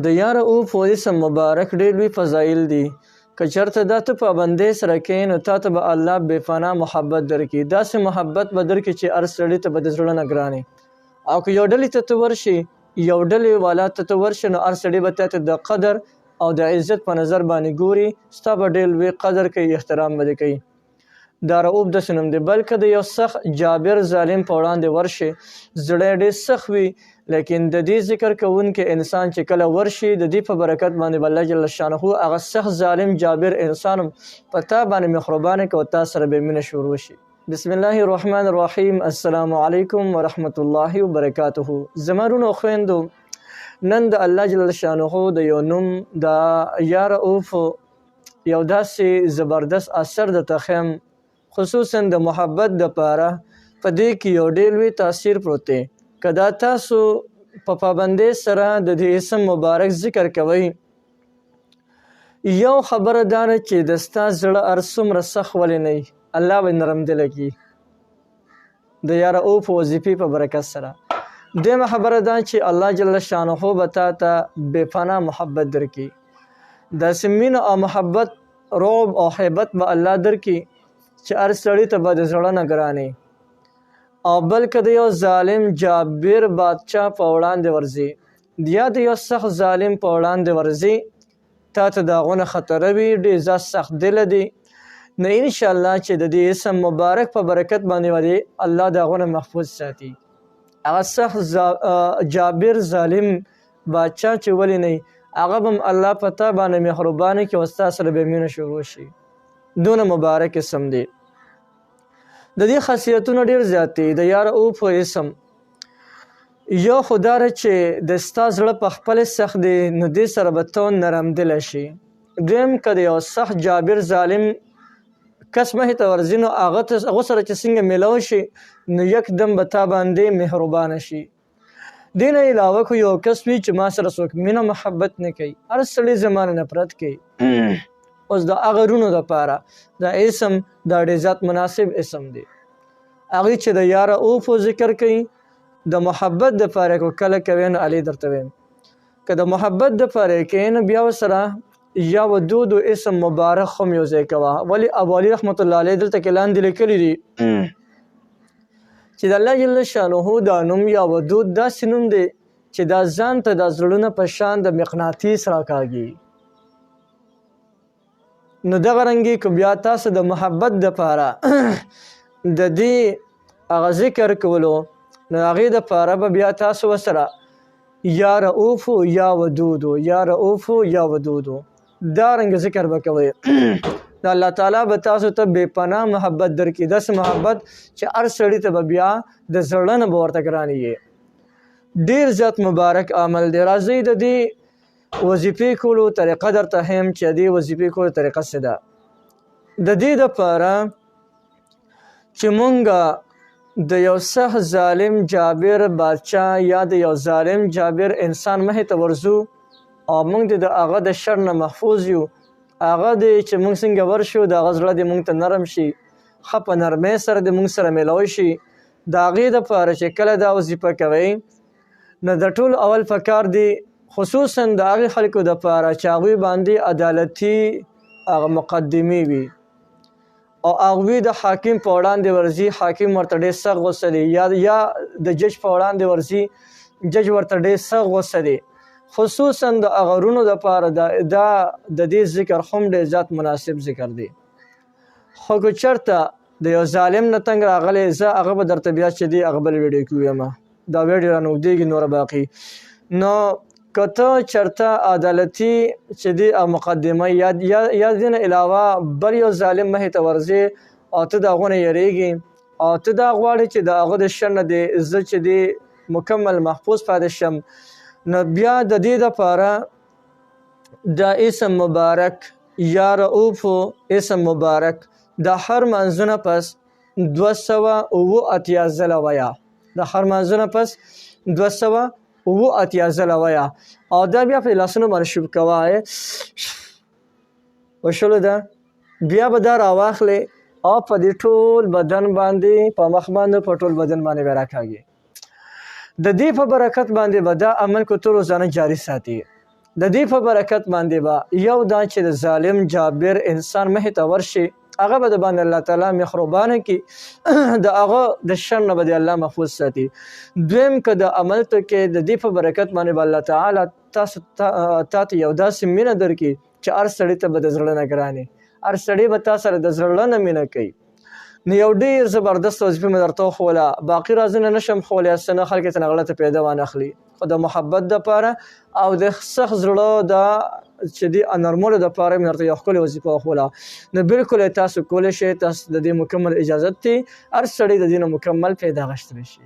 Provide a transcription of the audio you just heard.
د یا رؤوف اسم مبارک ډېر لوی فضایل دي. که چېرته دا ته پابندۍ سره کوې نو تا ته به الله بېپناه محبت درکړي. داسې محبت به درکړي چې هر سړي ته به د زړه نه ګران او که یو ډلې ته ورشي، یو ډلې والا ته ورشي، نو هر سړي به تا ته د قدر او د عزت په نظر باندې ګوري، ستا به ډېر لوی قدر کوي، احترام به دې کوي. دا رؤوف داسې نوم دی. بلکې د یو سخت جابر ظالم په وړاندې ورشي، زړه یې ډېر سخت وي، لیکن د دې ذکر کوونکی انسان چې کله ورشي، د دې په برکت باندې به الله جل شانه هغه سخت ظالم جابر انسان په تا باندې مهربانه کوي او تا سره به مینه شروع شي. بسم الله الرحمن الرحیم. السلام علیکم ورحمت الله وبرکاته. زما وروڼو او خویندو، نن د الله جل شانه د یو نوم د یا رؤوف یو داسې زبردست اثر درته ښیم، خصوصا د محبت دپاره. په دې کې یو ډېر لوی تاثیر پروت دی. که دا تاسو په پابندۍ سره د دې اسم مبارک ذکر کوئ، یو خبره دا ده چې د ستا زړه هر څومره سخت ولې نه وي، الله به نرم دله کړي د یا رؤوف وظیفې په برکت سره. دویمه خبره دا چې الله جل شانه به تا ته بېپناه محبت درکړي. داسې مینه او محبت، رعب او هیبت به الله درکړي چې هر سړي ته به د زړه نه ګرانې. او بلکې د یو ظالم جابر بادشاه په وړاندې ورځي، یا د یو سخت ظالم په وړاندې ورځي، تا ته د هغو نه خطره وي، ډېر زیات سخت دله دي. نو انشاءالله چې د دې اسم مبارک په برکت باندې ودې الله د هغو نه محفوظ ساتي. هغه سخت جابر ظالم بادشاه چې ولې نه وي، هغه به هم الله په تا باندې مهربانه کړي او ستا سره به مینه شروع شي. دونه مبارک اسم دی. د دې خاصیتونه ډېر زیات دي. د یا رؤوف اسم یو خو دا ده چې د ستا زړه په خپله سخت دی، نو دې سره به ته نرم دله شي. دویم، که د یو سخت جابر ظالم کس مخې ته ورځي، نو هغه سره چې څنګه میلاو شي، نو یکدم به تا باندې مهربانه شي. دې نه علاوه که یو کس وي چې ما سره څوک مینه محبت نه کوي، هر سړی زما نه نفرت کوي، اوس د هغه وروڼو دپاره دا اسم دا ډېر زیات مناسب اسم دی. هغوی چې د یا رؤوف ذکر کوي، د محبت دپاره که کله کوي نو علي درته ویم، که د محبت دپاره یې کوي نو بیا ورسره یا ودود اسم مبارک هم یو ځای کوه. ولې ابوعلي رحمت الله علیه دلته کې لاندې لیکلي دي چې د الله جل شانه دا نوم یا ودود داسې نوم دی چې دا ځان ته د زړونه په شان د مقناطیس راکاږي. نو دغه رنګې که بیا تاسو د محبت دپاره د دې هغه ذکر کولو، نو هغې دپاره به بیا تاسو ورسره یا رؤوف یا ودود، یا رؤوف یا ودود دا رنګه ذکر به کوئ. نو الله تعالی به تاسو ته بېپناه محبت درکړي، داسې محبت چې هر سړي ته به بیا د زړه نه به ورته ګرانېږي. ډېر زیات مبارک عمل دی. راځئ د دې وظیفې کولو طریقه درته ښیم چې د دې وظیفې کولو طریقه څه ده. د دې دپاره چې مونږ د یو سخت ظالم جابر بادشاه یا د یو ظالم جابر انسان مخې ته ورځو او مونږ د هغه د شر نه محفوظ یو، هغه دی چې مونږ څنګه ورشو، د هغه زړه دې مونږ ته نرم شي، ښه په نرمۍ سره دې مونږ سره میلاو شي. د هغې دپاره چې کله دا وظیفه کوئ، نو د ټول اول پکار دی خصوصا د هغې خلکو دپاره چې هغوی باندې عدالتي هغه مقدمې وي او هغوی د حاکم په وړاندې ورځي، حاکم ورته ډېر سخت غوسه دی، یا د جج په وړاندې ورځي، جج ورته ډېر سخت غوسه دی. خصوصا د هغه وروڼو دپاره دا د دې ذکر هم ډېر زیات مناسب ذکر دی. خو که چېرته د یو ظالم نه تنګ راغلی، زه هغه به درته بیا چې دی هغه بل ویډیو کې ویم، دا ویډیو رانه اوږدېږي نوره باقي. نو که ته چېرته عدالتي چې دی مقدمه یا دې نه علاوه بل یو ظالم مخې ته ورځې او ته د هغو نه یېرېږې او ته دا غواړې چې د هغه د شر نه دی زه چې دی مکمل محفوظ پاتې شم، نو بیا د دې دپاره دا اسم مبارک یا رؤوف اسم مبارک د هر منځونه پس 287 ځله وایه، د هر منځونه پس 287 ځله وایه او دا بیا په لاسونو باندې شوب کوه. وشولو ده، بیا به دا راواخلې او په دې ټول بدن باندې، په مخ باندې، په ټول بدن باندې به راکاږي. د دې په برکت باندې به دا عمل کو ته روزانه جاري ساتي. د دې په برکت باندې به یو دا چې د ظالم جابر انسان مخې ته ورشي هغه به د باندې الله تعالی مهربانه کړي د هغه د شر نه به د الله محفوظ ساتي. دویم که د عمل ته کې د دې په برکت باندې به الله تعالی تاسو ته یو داسې مینه درکړي چې هر سړي ته به د زړه نه ګرانې هر سړی به تا سره د زړه نه مینه کوي. نو یو ډېر زبردست وظیفه مې درته وښوله باقي رازونه نشم ښولی هسې نه خلک یې ترې غلطه پیدا وانخلي خو د محبت دپاره او د سخت زړه د چې دي نرمولو دپاره مې درته یو ښکلې وظیفه وښوله. نو بلکل یې تاسو کولی شئ تاسو د دې مکمل اجازت دی هر سړی د دې نه مکمل پیدا اخیستلی شي.